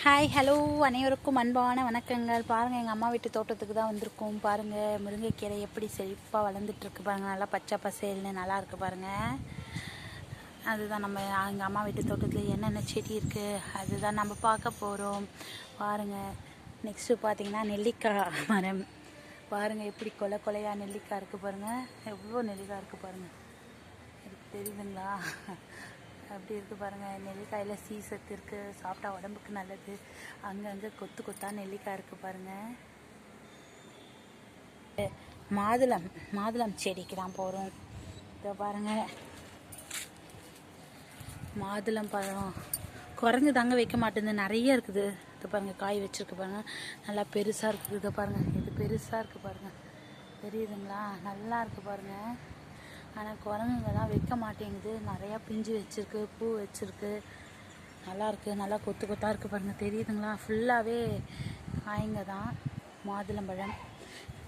Hi hello அனைவருக்கும் அன்பான வணக்கங்கள். பாருங்கள், எங்கள் அம்மா வீட்டு தோட்டத்துக்கு தான் வந்திருக்கோம். பாருங்கள், முருங்கைக்கீரை எப்படி செழிப்பாக வளர்ந்துட்டுருக்கு பாருங்கள். நல்லா பச்சை பசேல்னு நல்லா இருக்குது பாருங்கள். அதுதான் நம்ம எங்கள் அம்மா வீட்டு தோட்டத்தில் என்னென்ன செடி இருக்குது அதுதான் நம்ம பார்க்க போகிறோம். பாருங்கள், நெக்ஸ்ட்டு பார்த்திங்கன்னா நெல்லிக்காய் மரம். பாருங்கள், எப்படி கொலை கொலையாக நெல்லிக்காய் இருக்குது பாருங்கள். எவ்வளோ நெல்லிக்காய் இருக்குது பாருங்கள். எனக்கு தெரியுதுங்களா? அப்படி இருக்குது பாருங்கள். நெல்லிக்காயில் சீசத்து இருக்குது, சாப்பிட்டா உடம்புக்கு நல்லது. அங்கங்கே கொத்து கொத்தாக நெல்லிக்காய் இருக்குது பாருங்கள். மாதுளம் செடிக்கு தான் போகிறோம். இதை பாருங்கள், மாதுளம் பழம் குரங்கு தாங்க வைக்க மாட்டேங்குது, நிறைய இருக்குது. இதை பாருங்கள், காய் வச்சுருக்கு பாருங்கள், நல்லா பெருசாக இருக்குது. இதை பாருங்கள், இது பெருசாக இருக்குது பாருங்கள், தெரியுதுங்களா? நல்லா இருக்குது பாருங்கள். ஆனால் குரங்குங்கெல்லாம் வைக்க மாட்டேங்குது. நிறையா பிஞ்சு வச்சுருக்கு, பூ வச்சுருக்கு, நல்லாயிருக்கு. நல்லா கொத்து கொத்தாக இருக்குது பாருங்கள், தெரியுதுங்களா? ஃபுல்லாகவே காய்ங்க தான். மாதுளம்பழம்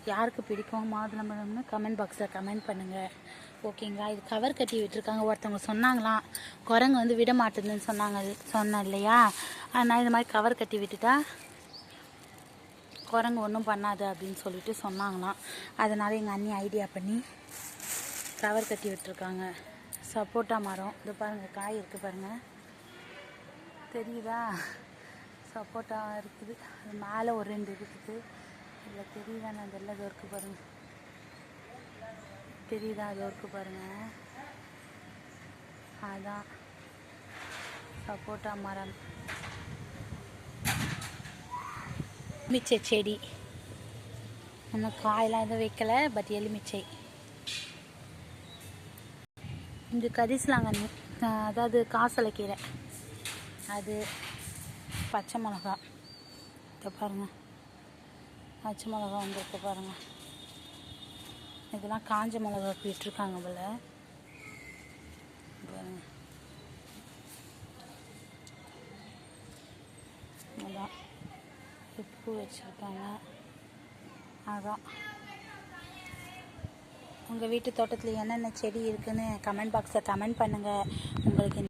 யாருக்கு பிடிக்கும் மாதுளம்பழம்னு கமெண்ட் பாக்ஸில் கமெண்ட் பண்ணுங்கள். ஓகேங்களா? இது கவர் கட்டி விட்டுருக்காங்க. ஒருத்தவங்க சொன்னாங்களாம், குரங்கு வந்து விட மாட்டேதுன்னு சொன்னேன் இல்லையா? ஆனால் இது மாதிரி கவர் கட்டி விட்டுட்டா குரங்கு ஒன்றும் பண்ணாது அப்படின்னு சொல்லிட்டு சொன்னாங்களாம். அதனால் எங்கள் அண்ணி ஐடியா பண்ணி கவர் கட்டி விட்டுருக்காங்க. சப்போட்டா மரம், இது பாருங்கள், காய் இருக்குது பாருங்கள், தெரியுதா? சப்போட்டா இருக்குது. அது மேலே ஒரு 2 இருக்குது. இதில் தெரியுதா? நான் இதெல்லாம் இது இருக்குது பாருங்கள், தெரியுதா? அது இருக்குது பாருங்கள், அதான் சப்போட்டா மரம். எலுமிச்சை செடி, இன்னும் காயெல்லாம் எதுவும் வைக்கலை, பட் எலுமிச்சை. இந்த கரிசலாங்கண்ணி, அதாவது காசலைக்கீரை, அது பச்சை மிளகா. இதை பாருங்கள், பச்சை மிளகா வந்துருக்கு பாருங்கள். இதெல்லாம் காஞ்ச மிளகா விட்டுருக்காங்க போல். பாருங்கள், அதான் உப்பு வச்சுருக்காங்க. அதான் உங்கள் வீட்டு தோட்டத்தில் என்னென்ன செடி இருக்குதுன்னு கமெண்ட் பாக்ஸில் கமெண்ட் பண்ணுங்கள். உங்களுக்கு